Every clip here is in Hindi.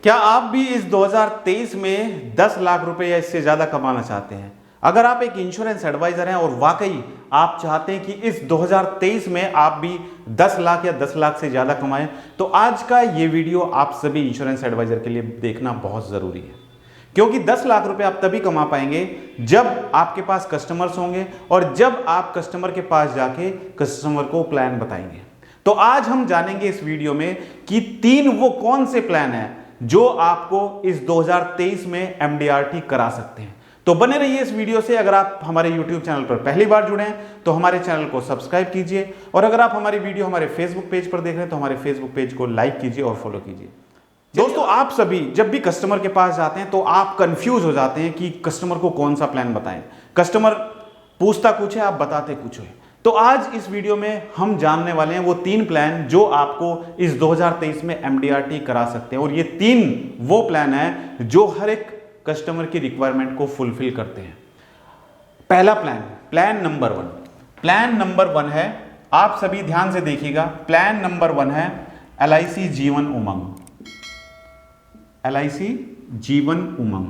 क्या आप भी इस 2023 में 10 लाख रुपए या इससे ज्यादा कमाना चाहते हैं? अगर आप एक इंश्योरेंस एडवाइजर हैं और वाकई आप चाहते हैं कि इस 2023 में आप भी 10 लाख या 10 लाख से ज्यादा कमाएं, तो आज का ये वीडियो आप सभी इंश्योरेंस एडवाइजर के लिए देखना बहुत जरूरी है। क्योंकि 10 लाख रुपए आप तभी कमा पाएंगे जब आपके पास कस्टमर्स होंगे और जब आप कस्टमर के पास जाके कस्टमर को प्लान बताएंगे। तो आज हम जानेंगे इस वीडियो में कि 3 वो कौन से प्लान हैं जो आपको इस 2023 में MDRT करा सकते हैं। तो बने रहिए इस वीडियो से। अगर आप हमारे YouTube चैनल पर पहली बार जुड़े हैं तो हमारे चैनल को सब्सक्राइब कीजिए, और अगर आप हमारी वीडियो हमारे फेसबुक पेज पर देख रहे हैं तो हमारे फेसबुक पेज को लाइक कीजिए और फॉलो कीजिए। दोस्तों, आप सभी जब भी कस्टमर के पास जाते हैं तो आप कंफ्यूज हो जाते हैं कि कस्टमर को कौन सा प्लान बताएं। कस्टमर पूछता कुछ है, आप बताते कुछ है। तो आज इस वीडियो में हम जानने वाले हैं वो 3 प्लान जो आपको इस 2023 में MDRT करा सकते हैं, और ये 3 वो प्लान है जो हर एक कस्टमर की रिक्वायरमेंट को फुलफिल करते हैं। पहला प्लान नंबर 1 है, आप सभी ध्यान से देखिएगा। प्लान नंबर 1 है LIC Jeevan Umang. LIC Jeevan Umang.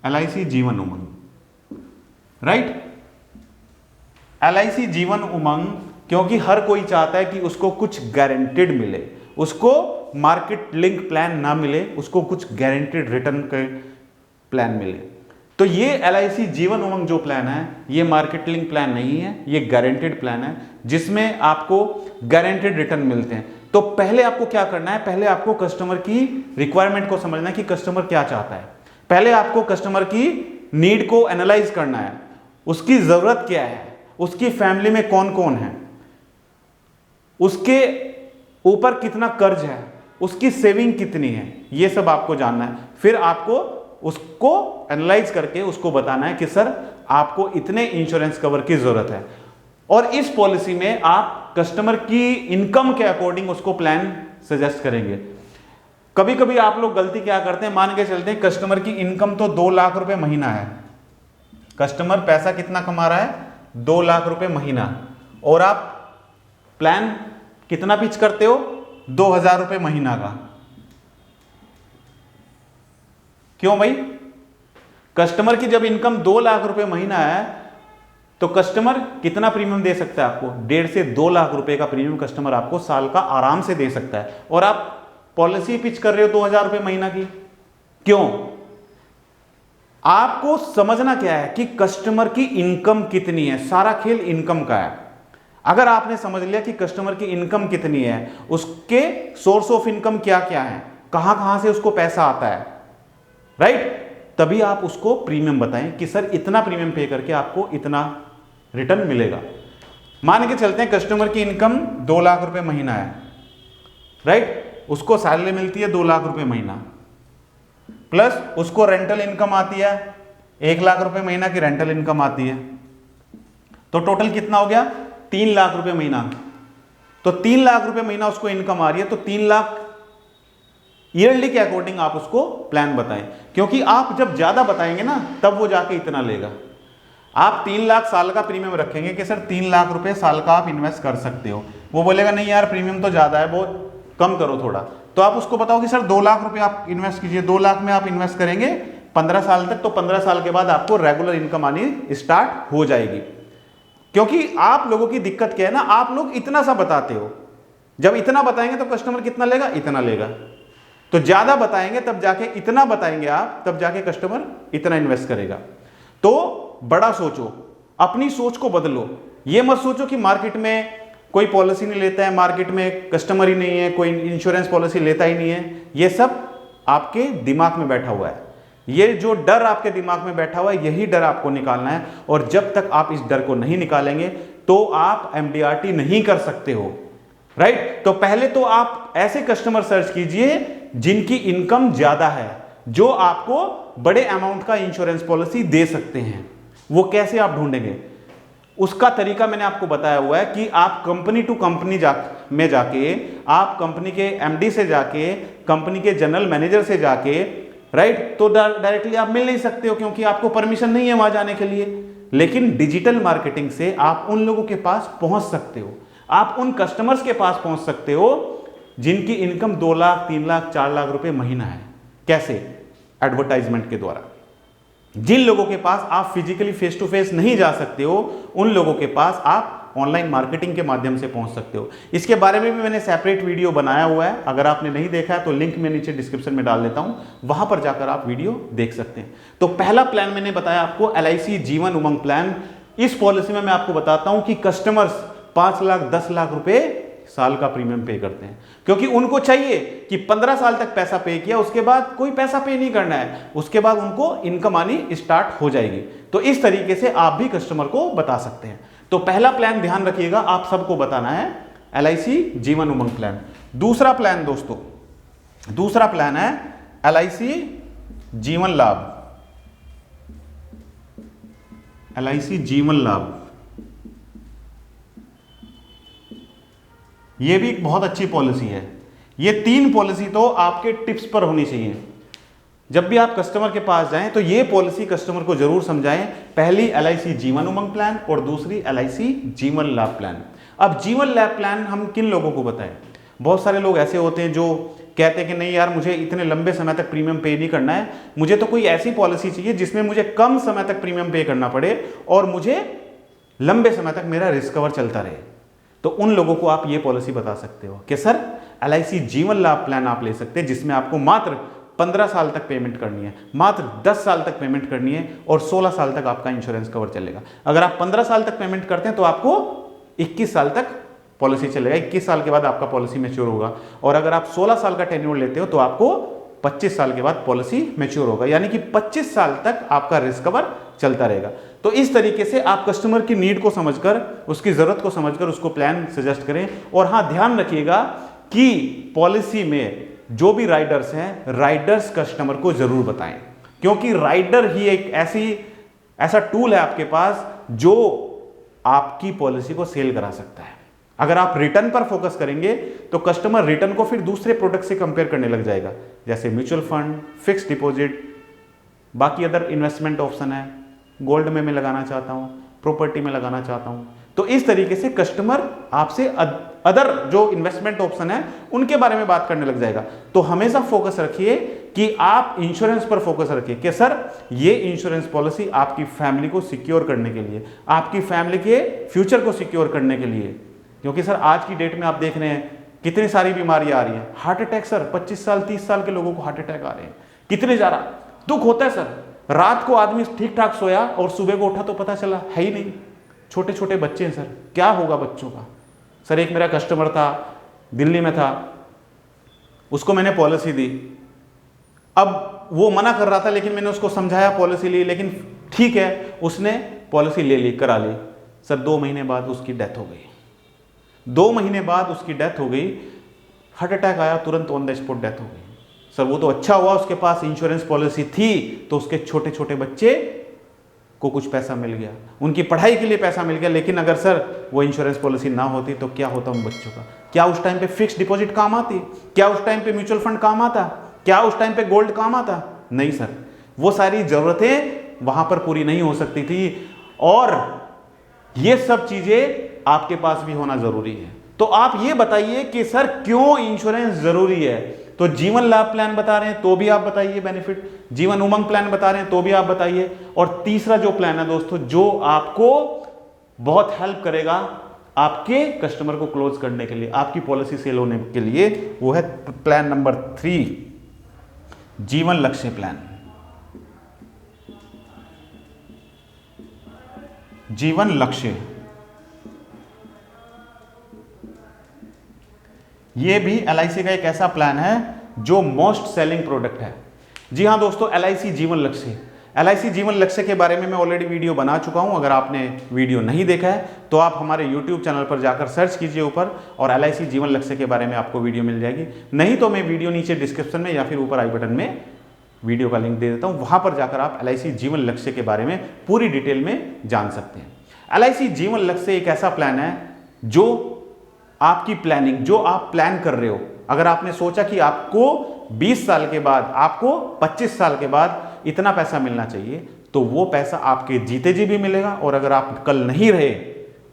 LIC Jeevan Umang, right. LIC Jeevan Umang क्योंकि हर कोई चाहता है कि उसको कुछ गारंटेड मिले, उसको मार्केट लिंक प्लान ना मिले, उसको कुछ गारंटेड रिटर्न के प्लान मिले। तो ये LIC जीवन उमंग जो प्लान है ये मार्केट लिंक प्लान नहीं है, ये गारंटेड प्लान है जिसमें आपको गारंटेड रिटर्न मिलते हैं। तो पहले आपको क्या करना है, पहले आपको कस्टमर की रिक्वायरमेंट को समझना है कि कस्टमर क्या चाहता है। पहले आपको कस्टमर की नीड को एनालाइज करना है, उसकी जरूरत क्या है, उसकी फैमिली में कौन कौन है, उसके ऊपर कितना कर्ज है, उसकी सेविंग कितनी है, ये सब आपको जानना है। फिर आपको उसको एनालाइज करके उसको बताना है कि सर आपको इतने इंश्योरेंस कवर की जरूरत है, और इस पॉलिसी में आप कस्टमर की इनकम के अकॉर्डिंग उसको प्लान सजेस्ट करेंगे। कभी कभी आप लोग गलती क्या करते हैं, मान के चलते हैं कस्टमर की इनकम तो 2 लाख रुपए महीना है, कस्टमर पैसा कितना कमा रहा है 2 लाख रुपए महीना, और आप प्लान कितना पिच करते हो 2000 रुपए महीना का। क्यों भाई? कस्टमर की जब इनकम 2 लाख रुपए महीना है तो कस्टमर कितना प्रीमियम दे सकता है आपको? 1.5 से 2 लाख रुपए का प्रीमियम कस्टमर आपको साल का आराम से दे सकता है, और आप पॉलिसी पिच कर रहे हो 2000 रुपए महीना की। क्यों? आपको समझना क्या है कि कस्टमर की इनकम कितनी है। सारा खेल इनकम का है। अगर आपने समझ लिया कि कस्टमर की इनकम कितनी है, उसके सोर्स ऑफ इनकम क्या क्या है, कहां कहां से उसको पैसा आता है, राइट, तभी आप उसको प्रीमियम बताएं कि सर इतना प्रीमियम पे करके आपको इतना रिटर्न मिलेगा। मान के चलते हैं कस्टमर की इनकम 2 लाख रुपए महीना है, राइट, उसको सैलरी मिलती है 2 लाख रुपए महीना, प्लस उसको रेंटल इनकम आती है 1 लाख रुपए महीना की रेंटल इनकम आती है। तो टोटल कितना हो गया? 3 लाख रुपए महीना। तो 3 लाख रुपए महीना उसको इनकम आ रही है, तो 3 लाख ईयरली के अकॉर्डिंग आप उसको प्लान बताएं, क्योंकि आप जब ज्यादा बताएंगे ना तब वो जाके इतना लेगा। आप 3 लाख साल का प्रीमियम रखेंगे कि सर 3 लाख रुपए साल का आप इन्वेस्ट कर सकते हो, वो बोलेगा नहीं यार प्रीमियम तो ज्यादा है, वो कम करो थोड़ा। तो आप उसको बताओ कि सर 2 लाख रुपए आप इन्वेस्ट कीजिए, 2 लाख में आप इन्वेस्ट करेंगे 15 साल तक, तो 15 साल के बाद आपको रेगुलर इनकम आनी स्टार्ट हो जाएगी। क्योंकि आप लोगों की दिक्कत क्या है ना, आप लोग इतना सा बताते हो, जब इतना बताएंगे तो कस्टमर कितना लेगा? इतना लेगा। तो ज्यादा बताएंगे तब जाके, इतना बताएंगे आप तब जाके कस्टमर इतना इन्वेस्ट करेगा। तो बड़ा सोचो, अपनी सोच को बदलो। ये मत सोचो कि मार्केट में कोई पॉलिसी नहीं लेता है, मार्केट में कस्टमर ही नहीं है, कोई इंश्योरेंस पॉलिसी लेता ही नहीं है। ये सब आपके दिमाग में बैठा हुआ है। ये जो डर आपके दिमाग में बैठा हुआ है, यही डर आपको निकालना है, और जब तक आप इस डर को नहीं निकालेंगे तो आप MDRT नहीं कर सकते हो, राइट। तो पहले तो आप ऐसे कस्टमर सर्च कीजिए जिनकी इनकम ज्यादा है, जो आपको बड़े अमाउंट का इंश्योरेंस पॉलिसी दे सकते हैं। वो कैसे आप ढूंढेंगे? उसका तरीका मैंने आपको बताया हुआ है कि आप कंपनी टू कंपनी में जाके, आप कंपनी के MD से जाके, कंपनी के जनरल मैनेजर से जाके, राइट, तो डायरेक्टली आप मिल नहीं सकते हो क्योंकि आपको परमिशन नहीं है वहां जाने के लिए। लेकिन डिजिटल मार्केटिंग से आप उन लोगों के पास पहुंच सकते हो, आप उन कस्टमर्स के पास पहुंच सकते हो जिनकी इनकम 2 लाख 3 लाख 4 लाख रुपए महीना है। कैसे? एडवर्टाइजमेंट के द्वारा। जिन लोगों के पास आप फिजिकली फेस टू फेस नहीं जा सकते हो, उन लोगों के पास आप ऑनलाइन मार्केटिंग के माध्यम से पहुंच सकते हो। इसके बारे में भी मैंने सेपरेट वीडियो बनाया हुआ है, अगर आपने नहीं देखा है तो लिंक मैं नीचे डिस्क्रिप्शन में डाल देता हूं, वहां पर जाकर आप वीडियो देख सकते हैं। तो पहला प्लान मैंने बताया आपको LIC जीवन उमंग प्लान। इस पॉलिसी में मैं आपको बताता हूं कि कस्टमर्स 5 लाख 10 लाख रुपए साल का प्रीमियम पे करते हैं, क्योंकि उनको चाहिए कि 15 साल तक पैसा पे किया, उसके बाद कोई पैसा पे नहीं करना है, उसके बाद उनको इनकम आनी स्टार्ट हो जाएगी। तो इस तरीके से आप भी कस्टमर को बता सकते हैं। तो पहला प्लान ध्यान रखिएगा, आप सबको बताना है LIC जीवन उमंग प्लान। दूसरा प्लान दोस्तों, दूसरा प्लान है LIC जीवन लाभ। LIC जीवन लाभ, ये भी एक बहुत अच्छी पॉलिसी है। ये 3 पॉलिसी तो आपके टिप्स पर होनी चाहिए। जब भी आप कस्टमर के पास जाएं तो ये पॉलिसी कस्टमर को जरूर समझाएं। पहली LIC जीवन उमंग प्लान और दूसरी LIC जीवन लाभ प्लान। अब जीवन लाभ प्लान हम किन लोगों को बताएं? बहुत सारे लोग ऐसे होते हैं जो कहते हैं कि नहीं यार, मुझे इतने लंबे समय तक प्रीमियम पे नहीं करना है, मुझे तो कोई ऐसी पॉलिसी चाहिए जिसमें मुझे कम समय तक प्रीमियम पे करना पड़े और मुझे लंबे समय तक मेरा रिस्क कवर चलता रहे। तो उन लोगों को आप ये पॉलिसी बता सकते हो कि सर LIC जीवन लाभ प्लान आप ले सकते हैं, जिसमें आपको मात्र 15 साल तक पेमेंट करनी है, मात्र 10 साल तक पेमेंट करनी है और 16 साल तक आपका इंश्योरेंस कवर चलेगा। अगर आप 15 साल तक पेमेंट करते हैं तो आपको 21 साल तक पॉलिसी चलेगा, 21 साल के बाद आपका पॉलिसी मैच्योर होगा। और अगर आप 16 साल का टेन्योर लेते हो तो आपको 25 साल के बाद पॉलिसी मैच्योर होगा, यानी कि 25 साल तक आपका रिस्क कवर चलता रहेगा। तो इस तरीके से आप कस्टमर की नीड को समझकर, उसकी जरूरत को समझकर उसको प्लान सजेस्ट करें। और हाँ, ध्यान रखिएगा कि पॉलिसी में जो भी राइडर्स हैं, राइडर्स कस्टमर को जरूर बताएं, क्योंकि राइडर ही एक ऐसा टूल है आपके पास जो आपकी पॉलिसी को सेल करा सकता है। अगर आप रिटर्न पर फोकस करेंगे तो कस्टमर रिटर्न को फिर दूसरे प्रोडक्ट से कंपेयर करने लग जाएगा, जैसे म्यूचुअल फंड, फिक्स्ड डिपॉजिट, बाकी अदर इन्वेस्टमेंट ऑप्शन है, गोल्ड में मैं लगाना चाहता हूं, प्रॉपर्टी में लगाना चाहता हूं। तो इस तरीके से कस्टमर आपसे अदर जो इन्वेस्टमेंट ऑप्शन है उनके बारे में बात करने लग जाएगा। तो हमेशा फोकस रखिए कि आप इंश्योरेंस पर फोकस रखिए कि सर ये इंश्योरेंस पॉलिसी आपकी फैमिली को सिक्योर करने के लिए, आपकी फैमिली के फ्यूचर को सिक्योर करने के लिए। क्योंकि सर आज की डेट में आप देख रहे हैं कितनी सारी बीमारियां आ रही हैं। हार्ट अटैक सर 25 साल 30 साल के लोगों को हार्ट अटैक आ रहे हैं, कितने ज्यादा दुख होता है सर। रात को आदमी ठीक ठाक सोया और सुबह को उठा तो पता चला है ही नहीं। छोटे छोटे बच्चे हैं सर, क्या होगा बच्चों का। सर एक मेरा कस्टमर था, दिल्ली में था, उसको मैंने पॉलिसी दी। अब वो मना कर रहा था, लेकिन मैंने उसको समझाया, पॉलिसी ली, लेकिन ठीक है उसने पॉलिसी ले ली, करा ली। सर 2 महीने बाद उसकी डेथ हो गई। 2 महीने बाद उसकी डेथ हो गई, हार्ट अटैक आया, तुरंत ऑन द स्पॉट डेथ हो गई। सर वो तो अच्छा हुआ उसके पास इंश्योरेंस पॉलिसी थी, तो उसके छोटे छोटे बच्चे को कुछ पैसा मिल गया, उनकी पढ़ाई के लिए पैसा मिल गया। लेकिन अगर सर वो इंश्योरेंस पॉलिसी ना होती तो क्या होता उन बच्चों का? क्या उस टाइम पे फिक्स्ड डिपॉजिट काम आती? क्या उस टाइम पे म्यूचुअल फंड काम आता? क्या उस टाइम पे गोल्ड काम आता? नहीं सर, वो सारी जरूरतें वहां पर पूरी नहीं हो सकती थी। और ये सब चीजें आपके पास भी होना जरूरी है। तो आप ये बताइए कि सर क्यों इंश्योरेंस जरूरी है? तो जीवन लाभ प्लान बता रहे हैं तो भी आप बताइए बेनिफिट, जीवन उमंग प्लान बता रहे हैं तो भी आप बताइए। और तीसरा जो प्लान है दोस्तों, जो आपको बहुत हेल्प करेगा आपके कस्टमर को क्लोज करने के लिए, आपकी पॉलिसी सेल होने के लिए, वो है प्लान नंबर 3, जीवन लक्ष्य प्लान। जीवन लक्ष्य, ये भी LIC का एक ऐसा प्लान है जो मोस्ट सेलिंग प्रोडक्ट है। जी हां दोस्तों, LIC जीवन लक्ष्य। LIC जीवन लक्ष्य के बारे में मैं ऑलरेडी वीडियो बना चुका हूं। अगर आपने वीडियो नहीं देखा है तो आप हमारे YouTube चैनल पर जाकर सर्च कीजिए ऊपर, और LIC जीवन लक्ष्य के बारे में आपको वीडियो मिल जाएगी। नहीं तो मैं वीडियो नीचे डिस्क्रिप्शन में या फिर ऊपर आई बटन में वीडियो का लिंक दे देता हूं, वहां पर जाकर आप LIC जीवन लक्ष्य के बारे में पूरी डिटेल में जान सकते हैं। LIC जीवन लक्ष्य एक ऐसा प्लान है जो आपकी प्लानिंग, जो आप प्लान कर रहे हो, अगर आपने सोचा कि आपको 20 साल के बाद, आपको 25 साल के बाद इतना पैसा मिलना चाहिए, तो वो पैसा आपके जीते जी भी मिलेगा, और अगर आप कल नहीं रहे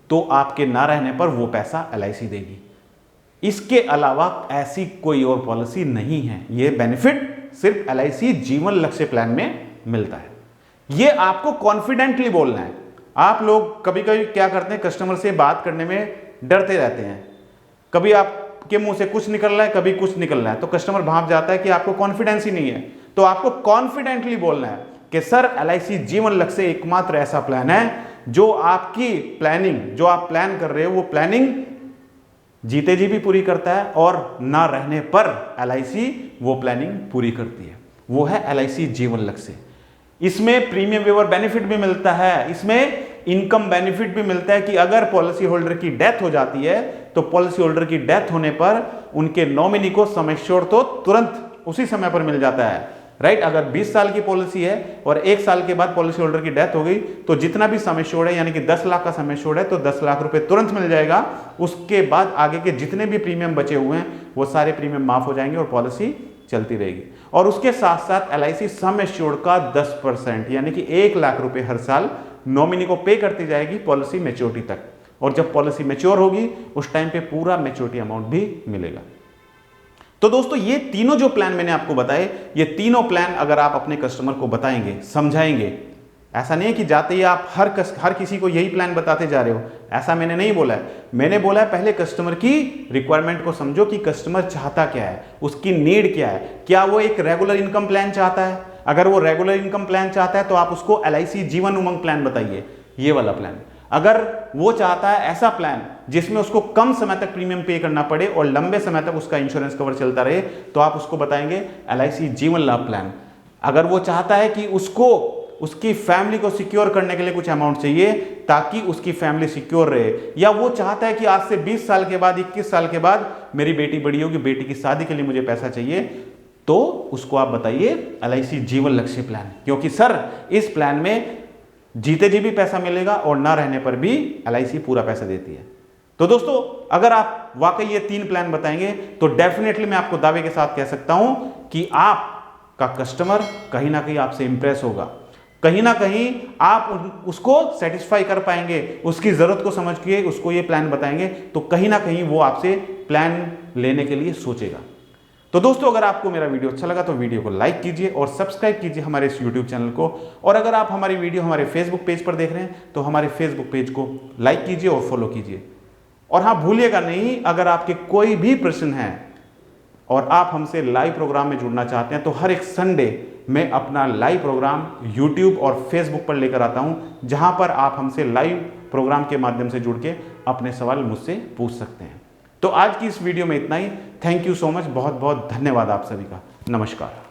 तो आपके ना रहने पर वो पैसा LIC देगी। इसके अलावा ऐसी कोई और पॉलिसी नहीं है। ये बेनिफिट सिर्फ LIC जीवन लक्ष्य प्लान में मिलता है। ये आपको कॉन्फिडेंटली बोलना है। आप लोग कभी कभी क्या करते हैं, कस्टमर से बात करने में डरते रहते हैं। कभी आपके मुंह से कुछ निकल रहा है, कभी कुछ निकल रहा है, तो कस्टमर भाप जाता है कि आपको कॉन्फिडेंस ही नहीं है। तो आपको कॉन्फिडेंटली बोलना है कि सर LIC जीवन लक्ष्य एकमात्र ऐसा प्लान है जो आपकी प्लानिंग, जो आप प्लान कर रहे हो, वो प्लानिंग जीते जी भी पूरी करता है, और ना रहने पर LIC वो प्लानिंग पूरी करती है। वो है LIC जीवन लक्ष्य। इसमें प्रीमियम वेवर बेनिफिट भी मिलता है, इसमें इनकम बेनिफिट भी मिलता है कि अगर पॉलिसी होल्डर की डेथ हो जाती है तो पॉलिसी होल्डर की डेथ होने पर उनके नॉमिनी को सम एश्योर्ड तो तुरंत उसी समय पर मिल जाता है, राइट। अगर 20 साल की पॉलिसी है और 1 साल के बाद पॉलिसी होल्डर की डेथ हो गई तो जितना भी सम एश्योर्ड है, यानी कि 10 लाख का सम एश्योर्ड है, तो 10 लाख रुपए तुरंत मिल जाएगा। उसके बाद आगे के जितने भी प्रीमियम बचे हुए हैं वो सारे प्रीमियम माफ हो जाएंगे और पॉलिसी चलती रहेगी। और उसके साथ साथ LIC सम एश्योर्ड का 10% यानी कि 1 लाख रुपए हर साल नॉमिनी को पे करती जाएगी पॉलिसी मैच्योरिटी तक, और जब पॉलिसी मैच्योर होगी उस टाइम पे पूरा मैच्योरिटी अमाउंट भी मिलेगा। तो दोस्तों, ये तीनों जो प्लान मैंने आपको बताए, ये तीनों प्लान अगर आप अपने कस्टमर को बताएंगे, समझाएंगे, ऐसा नहीं है कि जाते ही आप हर किसी को यही प्लान बताते जा रहे हो, ऐसा मैंने नहीं बोला है। मैंने बोला है पहले कस्टमर की रिक्वायरमेंट को समझो कि कस्टमर चाहता क्या है, उसकी नीड क्या है। क्या वो एक रेगुलर इनकम प्लान चाहता है? अगर वो रेगुलर इनकम प्लान चाहता है तो आप उसको LIC जीवन उमंग प्लान बताइए, ये वाला प्लान। अगर वो चाहता है ऐसा प्लान जिसमें उसको कम समय तक प्रीमियम पे करना पड़े और लंबे समय तक उसका इंश्योरेंस कवर चलता रहे, तो आप उसको बताएंगे LIC जीवन लाभ प्लान। अगर वो चाहता है कि उसको उसकी फैमिली को सिक्योर करने के लिए कुछ अमाउंट चाहिए ताकि उसकी फैमिली सिक्योर रहे, या वो चाहता है कि आज से 20 साल के बाद, 21 साल के बाद मेरी बेटी बड़ी होगी, बेटी की शादी के लिए मुझे पैसा चाहिए, तो उसको आप बताइए LIC जीवन लक्ष्य प्लान। क्योंकि सर इस प्लान में जीते जी भी पैसा मिलेगा और ना रहने पर भी LIC पूरा पैसा देती है। तो दोस्तों, अगर आप वाकई ये 3 प्लान बताएंगे तो डेफिनेटली मैं आपको दावे के साथ कह सकता हूं कि आपका कस्टमर कहीं ना कहीं आपसे इंप्रेस होगा, कहीं ना कहीं आप उसको सेटिस्फाई कर पाएंगे, उसकी जरूरत को समझ के उसको ये प्लान बताएंगे तो कहीं ना कहीं वो आपसे प्लान लेने के लिए सोचेगा। तो दोस्तों, अगर आपको मेरा वीडियो अच्छा लगा तो वीडियो को लाइक कीजिए और सब्सक्राइब कीजिए हमारे इस यूट्यूब चैनल को। और अगर आप हमारी वीडियो हमारे फेसबुक पेज पर देख रहे हैं तो हमारे फेसबुक पेज को लाइक कीजिए और फॉलो कीजिए। और हाँ, भूलिएगा नहीं, अगर आपके कोई भी प्रश्न है और आप हमसे लाइव प्रोग्राम में जुड़ना चाहते हैं तो हर एक संडे मैं अपना लाइव प्रोग्राम यूट्यूब और फेसबुक पर लेकर आता हूं, जहां पर आप हमसे लाइव प्रोग्राम के माध्यम से जुड़ के अपने सवाल मुझसे पूछ सकते हैं। तो आज की इस वीडियो में इतना ही। थैंक यू सो मच, बहुत बहुत धन्यवाद आप सभी का। नमस्कार।